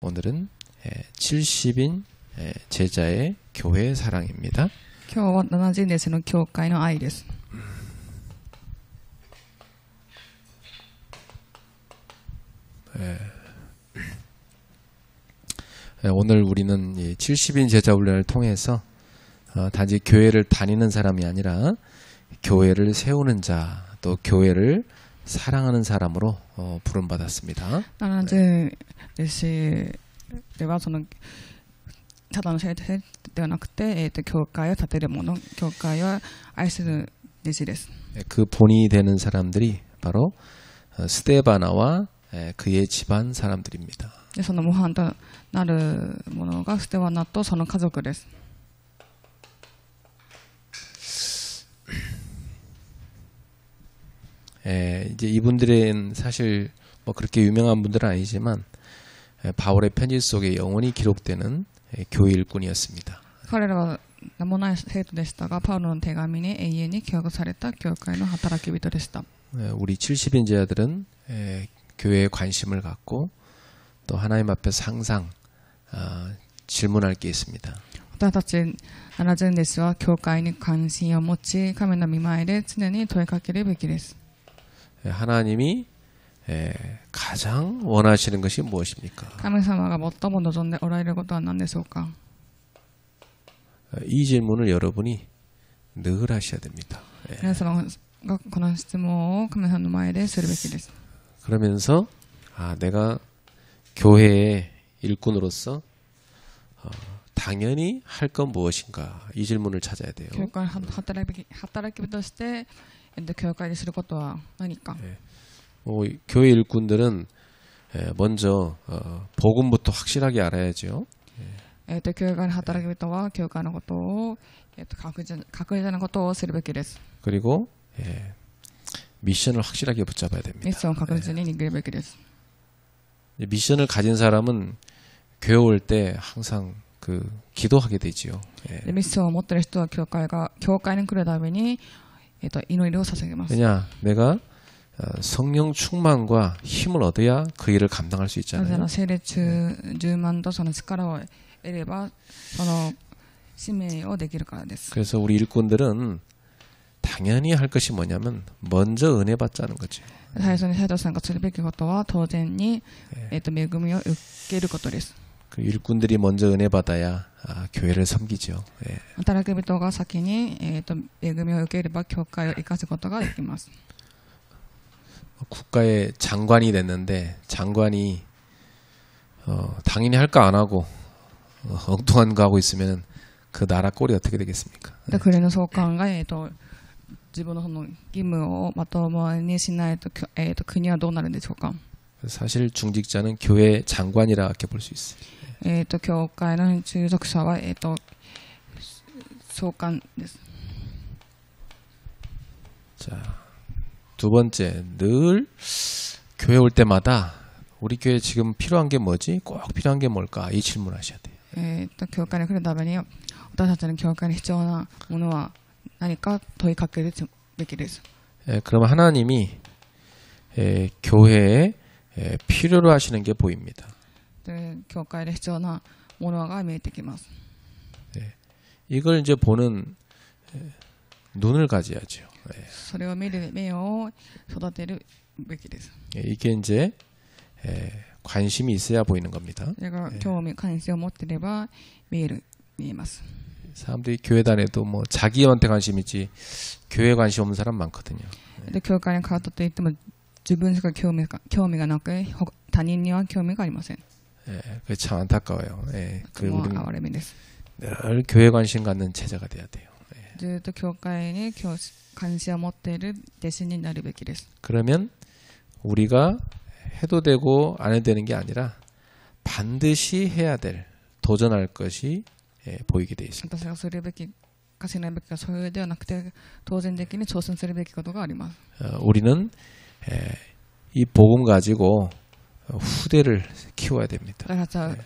오늘은 70인 제자의 교회 사랑입니다. 今日は70ですの教会の愛です。 오늘 우리는 70인 제자 훈련을 통해서 단지 교회를 다니는 사람이 아니라 교회를 세우는 자, 또 교회를 사랑하는 사람으로 부름받았습니다. 70弟子ではそのただの生徒ではなくて、教会を建てる者、教会を愛する弟子です。 그 본이 되는 사람들이 바로 스데바나와 그의 집안 사람들입니다. でその模範となるものがステワナとその家族です。 이제 이분들은 사실 뭐 그렇게 유명한 분들은 아니지만 바울의 편지 속에 영원히 기록되는 교회 일꾼이었습니다. 彼らは名もない生徒でしたが、パウロの手紙に永遠に記憶された教会の働き人でした。 우리 70인 제자들은 교회에 관심을 갖고 또 하나님 앞에서 항상 질문할 게 있습니다. 私たち70弟子は教会に関心を持ち、神の御前で常に問いかけるべきです。 하나님이 가장 원하시는 것이 무엇입니까? 神様が最も望んでおられることは何でしょうか? 이 질문을 여러분이 늘 하셔야 됩니다. 皆様がこの質問を神様の前でするべきです。 그러면서 내가 교회의 일꾼으로서 당연히 할 건 무엇인가 이 질문을 찾아야 돼요. 教会の働き人として、教会ですることは何か? 교회 일꾼들은 먼저 복음부터 확실하게 알아야죠. 教会の働き人は教会のことを、確実なことをするべきです。 그리고 미션을 확실하게 붙잡아야 됩니다. ミッションを確実に握るべきです。 미션을 가진 사람은 교회 올 때 항상 기도하게 되지요. ミッションを持っている人は教会に来るたびに、祈りを捧げます。 왜냐, 내가 성령 충만과 힘을 얻어야 그 일을 감당할 수 있잖아요. 聖霊充満とその力を得ればその使命をできるからです。 그래서 우리 일꾼들은 당연히 할 것이 뭐냐면 먼저 은혜 받자는 거죠. 最初に生徒さんがするべきことは当然に、恵みを受けることです。 그 일꾼들이 먼저 은혜 받아야 교회를 섬기죠. 働き人が先に、恵みを受ければ教会を生かすことができます。 국가의 장관이 됐는데 장관이 당연히 할 거 안 하고 엉뚱한 거 하고 있으면 그 나라 꼴이 어떻게 되겠습니까? 国の総監が、自分のその義務をまともにしないと、国はどうなるんでしょうか? 사실 중직자는 교회 장관이라 이렇게 볼 수 있어요. 教会の従属者は、総監です。 자, 두 번째, 늘 교회 올 때마다 우리 교회 지금 필요한 게 뭐지? 꼭 필요한 게 뭘까? 이 질문하셔야 돼요. 教会に来るために私たちの教会に必要なものは何か問いかけるべきです。 그러면 하나님이 교회에 필요로 하시는 게 보입니다. 教会で必要なものが見えてきます。 이걸 이제 보는 눈을 가져야죠. それを見る目を育てるべきです。 이게 이제 관심이 있어야 보이는 겁니다. それが興味関心を持っていれば見えます。 사람들이 교회 다녀도 뭐 자기한테 관심 있지 교회에 관심 없는 사람 많거든요. 教会に通ったといっても自分しか興味がなく他人には興味がありません。 그게 참 안타까워요. 우리는 哀れみです。 늘 교회 관심 갖는 제자가 돼야 돼요. ずっと教会に関心を持っている弟子になるべきです。 그러면 우리가 해도 되고 안 해도 되는 게 아니라 반드시 해야 될 도전할 것이 보이게 되어 있습니다. 私がするべきかしないべきかそうではなくて当然的に挑戦するべきことがあります。 우리는 이 복음 가지고 후대를 키워야 됩니다. 私たちは、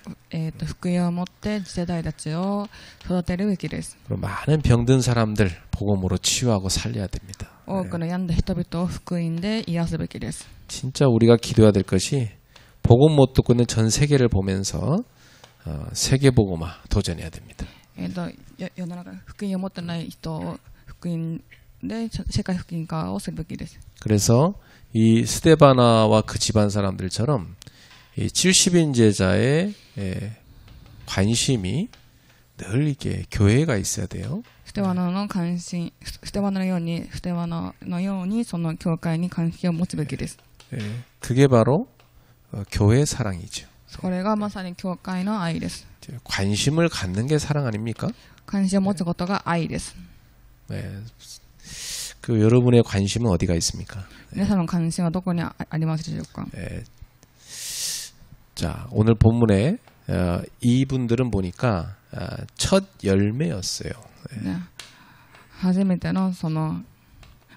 福音を持って次世代たちを育てるべきです。 그리고 많은 병든 사람들 복음으로 치유하고 살려야 됩니다. 多くの病んだ人々を福音で癒すべきです。 진짜 우리가 기도해야 될 것이 복음 못 듣고 있는 전 세계를 보면서 세계 복음화 도전해야 됩니다. 世の中福音を持ってない人を福音で世界福音化をするべきです。 그래서 이 스데바나와 그 집안 사람들처럼 이 70인 제자의 관심이 늘 이게 교회가 있어야 돼요. ステワナの関心、ステワナのようにその教会に関心を持つべきです。 그게 바로 교회 사랑이죠. これがまさに教会の愛です。 관심을 갖는 게 사랑 아닙니까? 関心を持つことが愛です。 그 여러분의 관심은 어디가 있습니까? 皆さんの関心はどこにありますでしょうか？ 자, 오늘 본문에 이분들은 보니까 첫 열매였어요. ね、初めてのその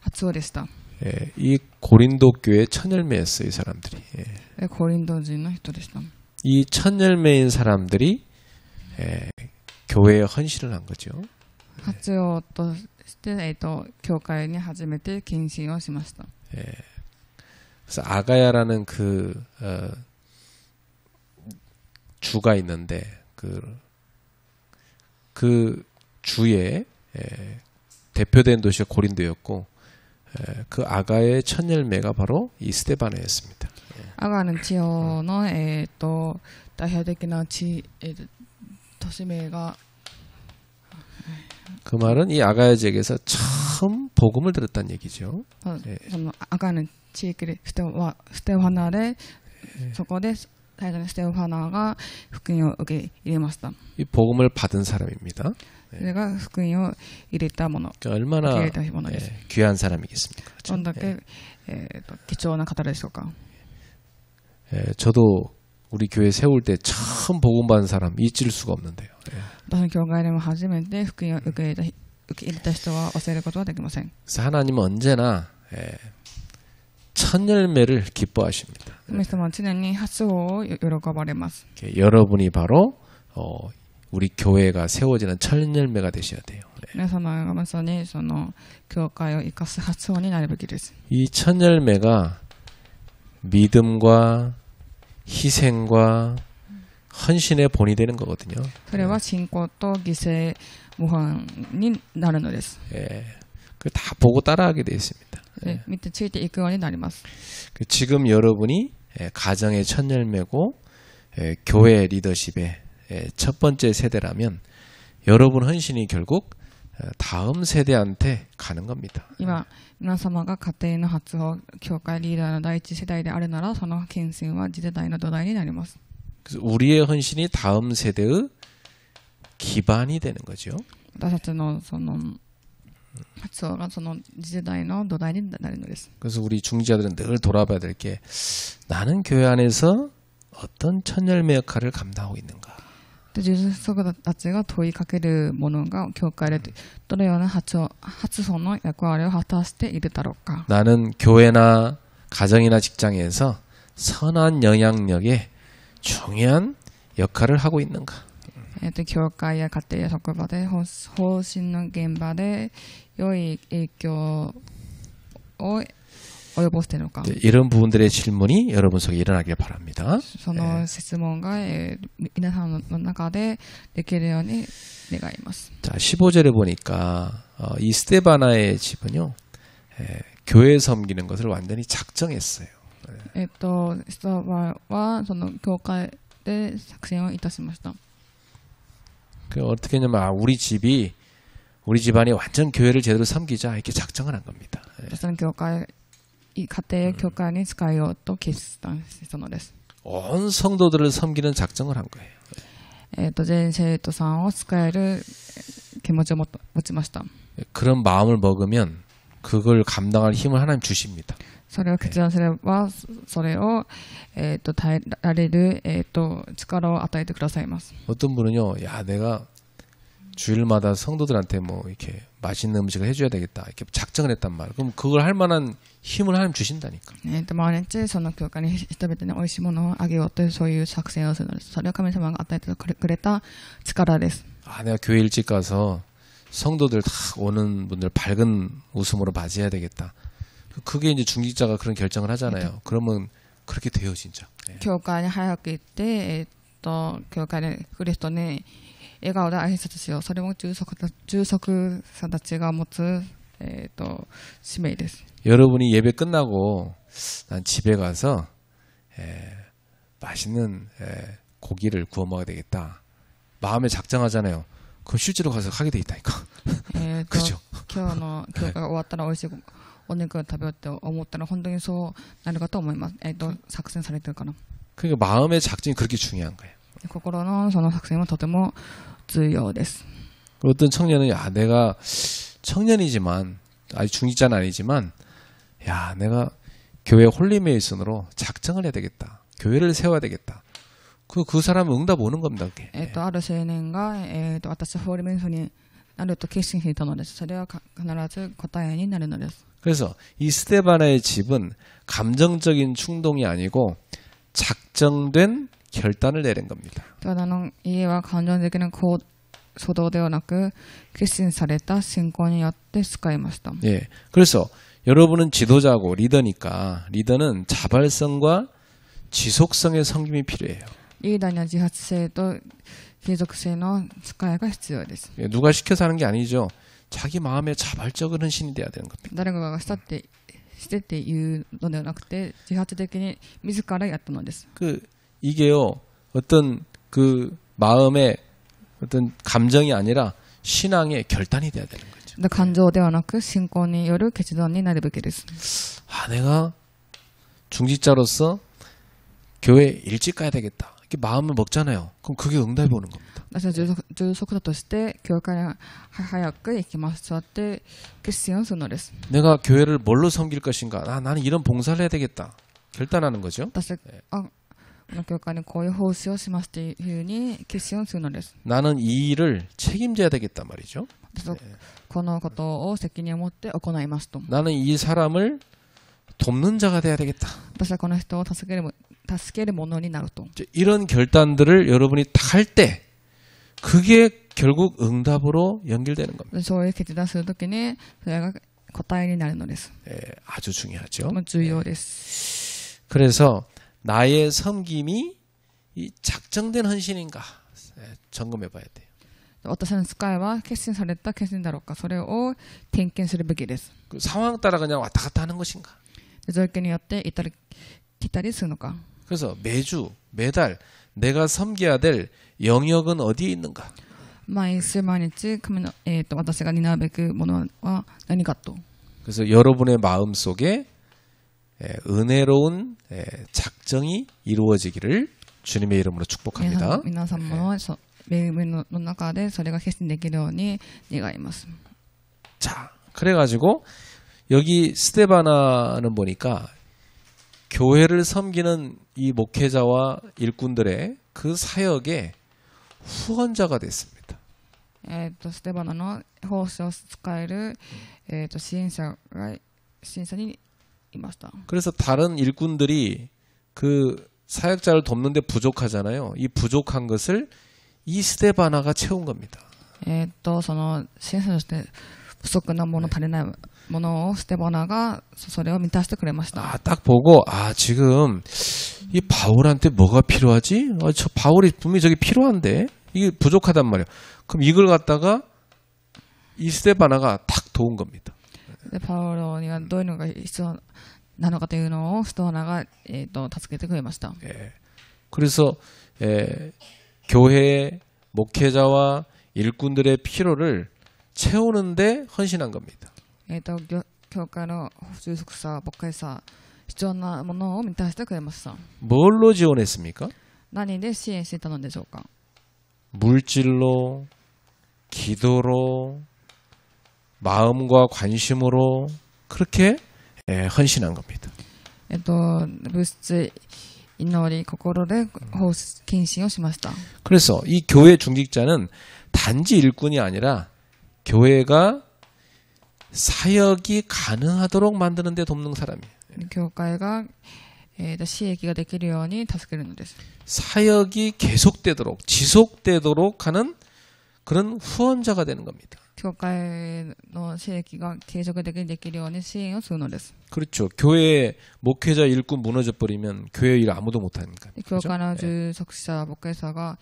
発音でした。 이 고린도 교회 첫 열매였어요, 이 사람들이. コリント人の人でした。 이 첫 열매인 사람들이 교회에 헌신을 한 거죠. 発音として、教会に初めて献身をしました。 그래서 아가야라는 주가 있는데 그 주의 대표된 도시가 고린도였고 그 아가의 첫 열매가 바로 이 스데바나였습니다. アガの地方の、代表的な都市名が 그 말은 이 아가야 지역에서 처음 복음을 들었다는 얘기죠. そのアガの地域でステファナで、そこで最初にステファナが福音を受け入れました。 이 복음을 받은 사람입니다. それが福音を入れたもの、 그러니까 얼마나 受け入れたものです。 귀한 사람이겠습니까? どんだけ、貴重な方でしょうか。 저도 우리 교회 세울 때 처음 복음 받은 사람 잊을 수가 없는데요. 私の教会でも初めて福音を受け入れた人は忘れることはできません。 그래서 하나님은 언제나 첫 열매를 기뻐하십니다. 神様は常に発音を喜ばれます。 여러분이 바로 우리 교회가 세워지는 첫 열매가 되셔야 돼요. 皆様がまさにその教会を生かす発音になるべきです。 이 첫 열매가 믿음과 희생과 헌신의 본이 되는 거거든요. それは信仰と犠牲模範になるのです。 그 다 보고 따라하게 되어 있습니다. 見てついていくようになります。 지금 여러분이 가정의 첫 열매고 교회 리더십의 첫 번째 세대라면 여러분 헌신이 결국 다음 세대한테 가는 겁니다. 今皆様が家庭の発音、教会リーダーの第一世代であるなら、その献身は次世代の土台になります。 그래서 우리의 헌신이 다음 세대의 기반이 되는 거죠. 私たちのその発音がその次世代の土台になるのです。 그래서 우리 중지자들은 늘 돌아봐야 될 게 나는 교회 안에서 어떤 첫 열매 역할을 감당하고 있는가. で、従属者たちが問いかけるものが教会でどのような発音の役割を果たしているだろうか。 나는 교회나 가정이나 직장에서 선한 영향력에 중요한 역할을 하고 있는가. 教会や家庭や職場で方針の現場で良い影響を及ぼしているのか。 이런 부분들의 질문이 여러분 속에 일어나길 바랍니다. その質問が、皆さんの中でできるように願います。 자, 15절에 보니까 이 스데바나의 집은요, 교회 섬기는 것을 완전히 작정했어요. ストバはその教会で作戦をいたしました。 그 어떻게 했냐면 우리 집안이 완전 교회를 제대로 섬기자 이렇게 작정을 한 겁니다. その教会家庭教会に使いようと決断したのです。 온 성도들을 섬기는 작정을 한 거예요. 全生徒さんを使える気持ちを持ちました。 그런 마음을 먹으면 그걸 감당할 힘을 하나님 주십니다. それを決断すれば、それを、耐えられる、力を与えてくださいます。 어떤 분은요, 야, 내가 주일마다 성도들한테 뭐 이렇게 맛있는 음식을 해줘야 되겠다 이렇게 작정을 했단 말이에요. 그럼 그걸 할 만한 힘을 하나님 주신다니까. 毎日その教会に人々に美味しいものをあげようというそういう作戦をするのです。それは神様が与えてくれた力です。 내가 교회 일찍 가서 성도들 다 오는 분들 밝은 웃음으로 맞이해야 되겠다. 그게 이제 중직자가 그런 결정을 하잖아요. 그러면 그렇게 돼요, 진짜. 예. 教会に早く行って、教会で来る人に笑顔で挨拶しよう。それも住職さんたちが持つ、使命です。 여러분이 예배 끝나고 난 집에 가서 맛있는 고기를 구워 먹어야 되겠다. 마음에 작정하잖아요. 그럼 실제로 가서 하게 돼 있다니까. 그죠? 今日の教会が終わったら美味しいお肉を食べようって思ったら本当にそうなるかと思います。作戦されてるかな。 그러니까 마음의 작정이 그렇게 중요한 거예요. 心のその作戦はとても重要です。 어떤 청년은 야 내가 청년이지만 아직 중직자는 아니지만 야 내가 교회 홀리메이슨으로 작정을 해야 되겠다. 교회를 세워야 되겠다. 그 사람은 응답 오는 겁니다. 그게. ある青年が、私はホールメンソになると決心していたのです。それは必ず答えになるのです。 그래서 이 스데바나의 집은 감정적인 충동이 아니고 작정된 결단을 내린 겁니다. ただの家は感情的な衝動ではなく決心された信仰によって使いました。 예. 그래서 여러분은 지도자고 리더니까 리더는 자발성과 지속성의 섬김이 필요해요. リーダーには自発性と継続性の使いが必要です。 예, 누가 시켜서 하는 게 아니죠. 자기 마음에 자발적인 헌신이 돼야 되는 겁니다. 誰かがしてっていうのではなくて自発的に自らやったのです。 이게요. 어떤 그 마음의 어떤 감정이 아니라 신앙의 결단이 돼야 되는 거죠. 感情ではなく信仰による決断になるべきです。 아, 내가 중직자로서 교회 일찍 가야 되겠다. 이렇게 마음을 먹잖아요. 그럼 그게 응답이 오는 겁니다. 私は住職者として教会に早く行きますとって決心をするのです。 내가 교회를 뭘로 섬길 것인가? 나는 이런 봉사를 해야 되겠다. 결단하는 거죠. 私はこの教会にこういう奉仕をしますというふうに決心をするのです。 나는 이 일을 책임져야 되겠다 말이죠. このことを責任を持って行いますと。 나는 이 사람을 돕는 자가 돼야 되겠다. 私はこの人を助ける者になると。 이런 결단들을 여러분이 다 할 때 그게 결국 응답으로 연결되는 겁니다. そういう決断するときにそれが答えになるのです。 아주 중요하죠. 重要です。 그래서 나의 섬김이 이 작정된 헌신인가 점검해 봐야 돼요. 私の使いは決心された決心だろうか、それを点検するべきです。 그 상황 따라 그냥 왔다 갔다 하는 것인가? 状況によって行ったり来たりするのか。 그래서 매주 매달 내가 섬겨야 될 영역은 어디에 있는가? 毎週毎日私が担うべきものは何かと。 그래서 여러분의マ음속에 은혜로운 작정이 이루어지기를 주님의 이름으로 축복합니다. 皆さんも恵みの中でそれが決心できるように願います。 자, 그래가지고 여기 스데바나는 보니까 교회를 섬기는 이 목회자와 일꾼들의 그 사역에 후원자가 됐습니다. ステバナの奉仕を使える支援者にいました。 그래서 다른 일꾼들이 그 사역자를 돕는데 부족하잖아요. 이 부족한 것을 이 스데바나가 채운 겁니다. その支援者として不足なもの足りないものをステバナがそれを満たしてくれました。 딱 보고 지금 이 바울한테 뭐가 필요하지? 저 바울이 분명히 저기 필요한데 이게 부족하단 말이에요. 그럼 이걸 갖다가 이 스데바나가 탁 도운 겁니다. でパウロにはどういうのが必要なのかというのをステバナが助けてくれました。 그래서 교회의 목회자와 일꾼들의 필요를 채우는데 헌신한 겁니다. 教会の住職者、牧会者、必要なものを満たしてくれました。 뭘로 지원했습니까? 何で支援していたのでしょうか。 물질로, 기도로, 마음과 관심으로 그렇게 헌신한 겁니다. 物質、祈り、心で献身をしました。 그래서 이 교회 중직자는 단지 일꾼이 아니라 교회가 사역이 가능하도록 만드는 데 돕는 사람이에요. 教会が私益ができるように助けるのです。 사역이 계속되도록 지속되도록 하는 그런 후원자가 되는 겁니다. 教会の収益が継続的にできるように支援をするのです。 그렇죠. 교회 목회자 일꾼 무너져 버리면 교회 일 아무도 못 하니까. 教会の従属者、牧会者が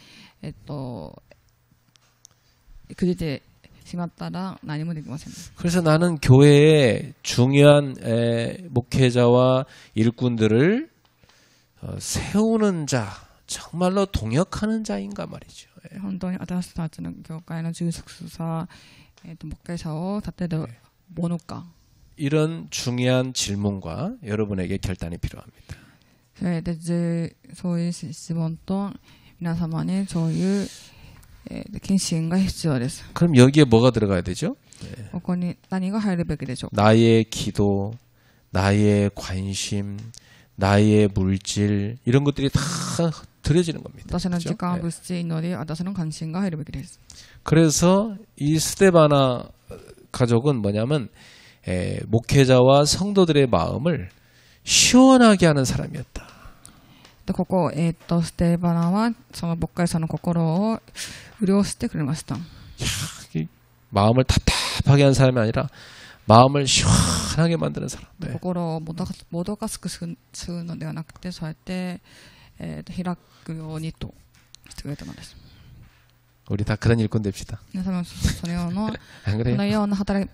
くじてしまったら何もできません。 그래서 나는 교회의 중요한 목회자와 일꾼들을 세우는 자, 정말로 동역하는 자인가 말이죠. 本当に私たちの教会の従属者、牧会者を立てるものか。 이런 중요한 질문과 여러분에게 결단이 필요합니다. それでそういう質問と皆様にそういう献身が必要です。 그럼 여기에 뭐가 들어가야 되죠? ここに何が入るべきでしょう。 나의 기도, 나의 관심, 나의 물질 이런 것들이 다 들여지는 겁니다. 私の時間、 그렇죠? 物質、祈り、私の関心が入るべきです。 그래서 이 스데바나 가족은 뭐냐면 목회자와 성도들의 마음을 시원하게 하는 사람이었다. でここ、ステバナはその牧会者の心を潤してくれました。 마음을 답답하게 하는 사람이 아니라 마음을 시원하게 만드는 사람. 心をもどかしくするのではなくて、そうやって、開くようにとしてくれたのです。 우리 다 그런 일꾼 됩시다. 皆様そのような 안 こ 그래요? のような働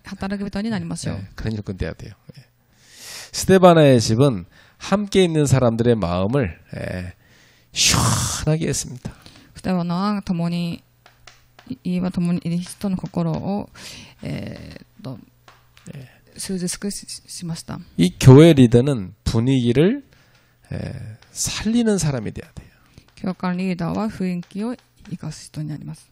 き人になりましょう。 네, 그런 일꾼 돼야 돼요. 스데바나의 집은 함께 있는 사람들의 마음을 시원하게 했습니다. ステバナは共にいる人の心を涼しくしました。 이 교회 리더는 분위기를 살리는 사람이 돼야 돼요. 教会リーダーは雰囲気を生かす人になります。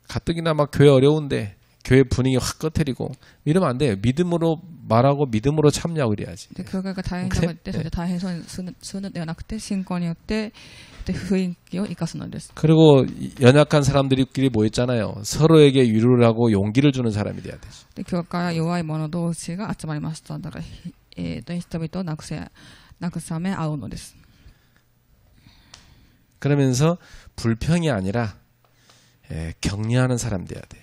가뜩이나 막 교회 어려운데 교회 분위기 확 꺼뜨리고 이러면 안 돼요. 믿음으로 말하고 믿음으로 참여하고 그래야지. で教会が大変なので、それで大変そうにするのではなくて、信仰によって雰囲気を生かすのです。 그리고 연약한 사람들끼리 모였잖아요. 서로에게 위로를 하고 용기를 주는 사람이 돼야 되죠. で教会は弱い者同士が集まりました。だから、人々を慰め合うのです。 그러면서 불평이 아니라 격려하는 사람 돼야 돼요.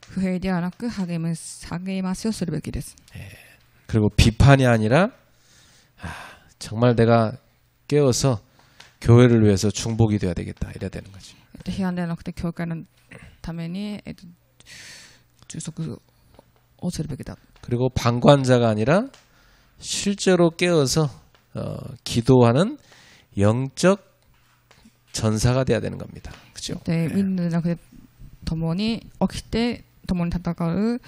不平ではなく励ましをするべきです。 그리고 비판이 아니라 정말 내가 깨어서 교회를 위해서 중복이 돼야 되겠다 이래야 되는 거죠. 批判ではなくて教会のために充足をするべきだ。 그리고 방관자가 아니라 실제로 깨어서 기도하는 영적 전사가 돼야 되는 겁니다. 그렇죠? でみんなでなくて共に起きて共に戦う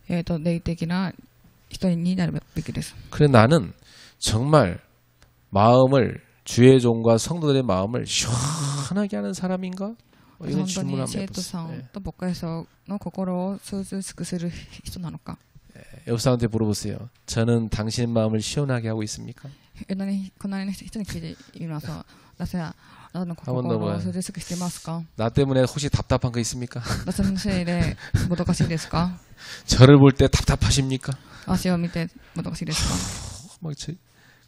霊的な人になるべきです。 그래 나는 정말 마음을 주의 종과 성도들의 마음을 시원하게 하는 사람인가? 이런 本当 질문 に 한번 生徒さ 해보세요. んと牧会者の心を涼しくする人なのか。 옆 사람한테 물어보세요. 저는 당신 마음을 시원하게 하고 있습니까? こんなに人に聞いてみますと、私はあなたの心を涼しくしてますか？ 나 때문에 혹시 답답한 거 있습니까? 私のせいでもどかしいですか？ 저를 볼 때 답답하십니까? 足を見てもどかしいですか？ 막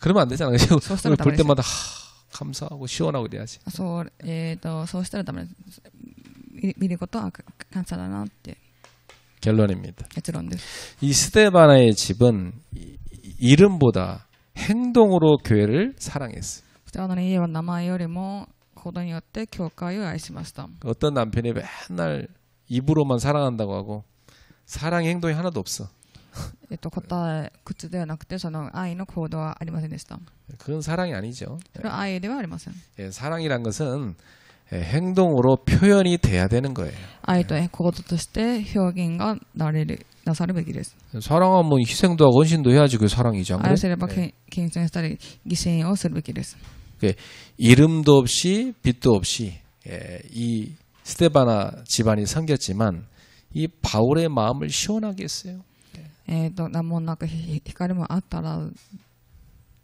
그러면 안 되잖아요. 소스를 볼 때마다 감사하고 시원하고 그래야지. そうしたらダメです。見ることは感謝だなって 결론입니다. 結論です。 이 스데바나의 집은 이름보다 행동으로 교회를 사랑했어요. ステバナの家は名前よりも行動によって教会を愛しました。 어떤 남편이 맨날 입으로만 사랑한다고 하고 사랑 행동이 하나도 없어. 口ではなくてその愛の行動はありませんでした。 그건 사랑이 아니죠. それは愛ではありません。 사랑이란 것은 행동으로 표현이 돼야 되는 거예요. 愛と行動として表現がなさるべきです。 사랑하면 희생도 하고 헌신도 해야지 그게 사랑이지 않 愛 그래? すれば献身したり犠牲をするべきです。 이름도 없이 빛도 없이 이 스데바나 집안이 생겼지만 이 바울의 마음을 시원하게 했어요. 名もなく光もあったら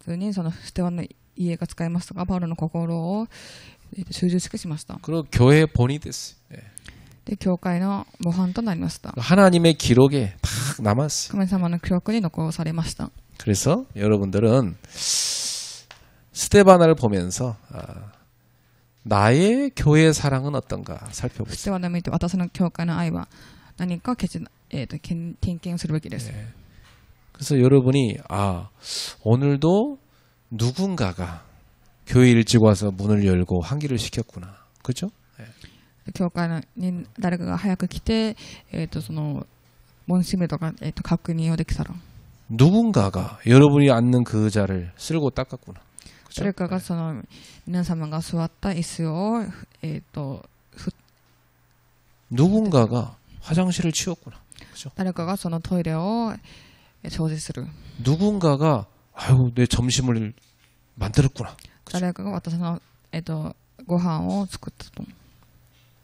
ずにそのステバナの家が使いましたが、パウロの心を収しくしました。 그리고 교회의 본이 됐어요. で教会の模範となりました。 하나님의 기록에 딱 남았어요. 神様の記録に残されました。 그래서 여러분들은 스데바나를 보면서 나의 교회 사랑은 어떤가 ス 살펴보세요. テバナを見て私の教会の愛は何か点検するべきです。 그래서 여러분이 오늘도 누군가가 교회 일찍 와서 문을 열고 환기를 시켰구나. 그죠? 教会に誰かが早く来て、その門閉めとか、確認をできたら、 누군가가 여러분이 앉는 그 의자를 쓸고 닦았구나. 誰かがその皆様が座った椅子を、누군가가 화장실을 치웠구나. 그죠? 誰かがそのトイレを掃除する。 누군가가 아유 내 점심을 만들었구나. 誰かが私の、ご飯を作ったと。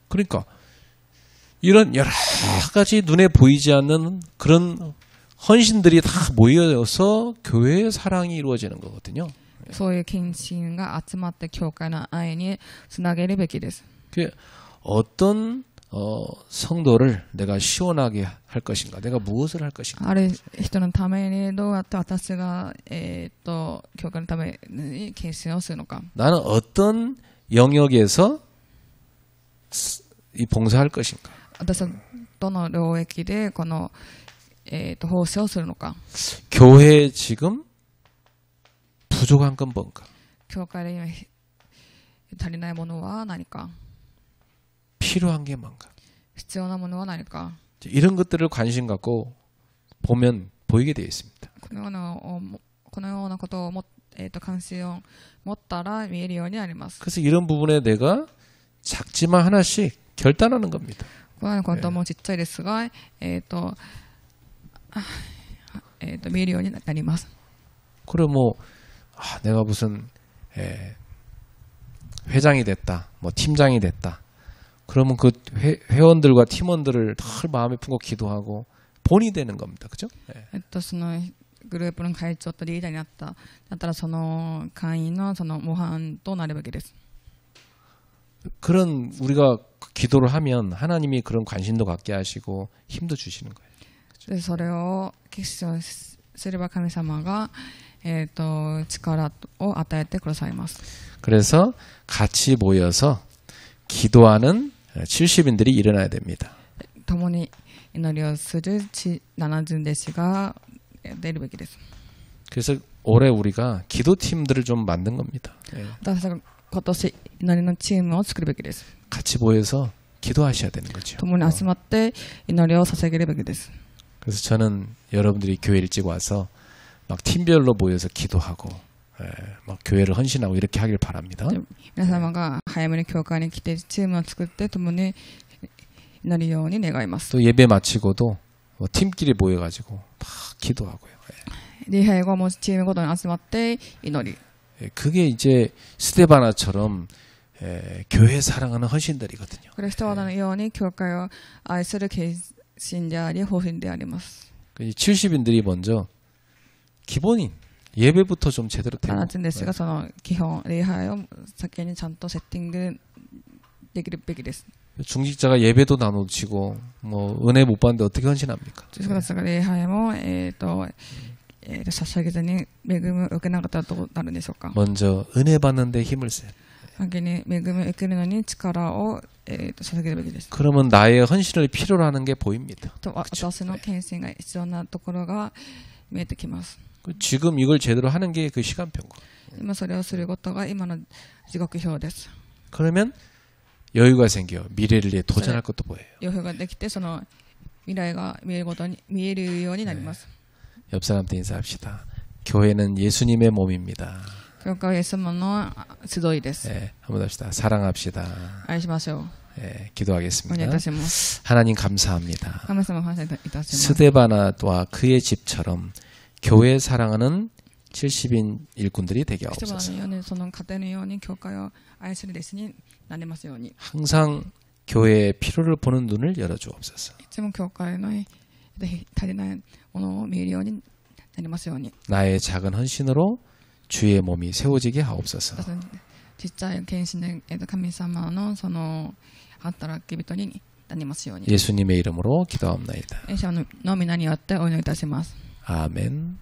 그러니까 이런 여러 가지 눈에 보이지 않는 그런 헌신들이 다 모여서 교회의 사랑이 이루어지는 거거든요. そういう献身が集まって教会の愛につなげるべきです。 어떤 성도를 내가 시원하게 할 것인가, 내가 무엇을 할 것인가. ある人のためにどうやって私が、教会のために献身をするのか。 나는 어떤 영역에서 이 봉사할 것인가. 私はどの領域でこの、奉仕をするのか。 교회에 지금 부족한 건 뭔가. 教会で今足りないものは何か。 필요한 게 뭔가. 必要なものは何か。 이런 것들을 관심 갖고 보면 보이게 되어 있습니다. このようなことを関心を持ったら見えるようになります。 그래서 이런 부분에 내가 작지만 하나씩 결단하는 겁니다. このようなこともちっちゃいですが、見えるようになります。 그래 뭐 내가 무슨 회장이 됐다, 뭐 팀장이 됐다. 그러면 그 회원들과 팀원들을 늘 마음에 품고 기도하고 본이 되는 겁니다. 그죠? そのグループの会長とリーダーになったらその会員のその模範となるべきです。 그런 우리가 기도를 하면 하나님이 그런 관심도 갖게 하시고 힘도 주시는 거예요. でそれを決心すれば神様が、力を与えてくださいます。 그래서 같이 모여서 기도하는 70인들이 일어나야 됩니다. 共に祈りをする70弟子が出るべきです。 그래서 올해 우리가 기도팀들을 좀 만든 겁니다. 私は今年祈りのチームを作るべきです。 같이 모여서 기도하셔야 되는 거죠. 共に集まって祈りを捧げるべきです。 그래서 저는 여러분들이 교회 일찍 와서 막 팀별로 모여서 기도하고 막 교회를 헌신하고 이렇게 하길 바랍니다. 皆様が早めに教会に来てチームを作って共に祈るように願います。 또 예배 마치고도 팀끼리 모여가지고 막 기도하고요. 礼拝後もチームごとに集まって祈り。 그게 이제 스데바나처럼 교회 사랑하는 헌신들이거든요. これ人はのように教会を愛する献身であり奉仕であります。 70인들이 먼저 기본인 예배부터 좀 제대로 되고 70ですがその基本礼拝を先にちゃんとセッティングできるべきです。 중직자가 예배도 나눠주고 뭐 은혜 못 받는데 어떻게 헌신합니까? 私が礼拝も捧げずに恵みを受けなかったらどうなるんでしょうか。 먼저 은혜 받는데 힘을 써요. 先に恵みを受けるのに力を捧げるべきです。 그러면 나의 헌신을 필요로 하는 게 보입니다. と私の献身が必要なところが見えてきます。 지금 이걸 제대로 하는 게 그 시간표고. 今それをすることが今の時刻表です。 그러면 여유가 생겨 미래를 위해 도전할 것도 보여요. 余裕ができてその未来が見えるようになります。 옆 사람한테 인사합시다. 교회는 예수님의 몸입니다. 教会はイエス様の集いです。 한번 합시다. 사랑합시다. 愛しましょう。 お願いい 기도하겠습니다. たします。 하나님 감사합니다. 神様感謝いたします。 스데바나와 그의 집처럼 교회 사랑하는 70인 일꾼들이 되게 人々 하옵소서. のようにその家庭のように教会を愛する弟子になりますように。 항상 교회의 필요를 보는 눈을 열어주옵소서. いつも教会の足りないものを見えるようになりますように。 나의 작은 헌신으로 주의 몸이 세워지게 하옵소서. ちっちゃい献身で神様のその働き人になりますように。 예수님의 이름으로 기도하옵나이다. イエス様の皆によってお祈りいたします。 아멘.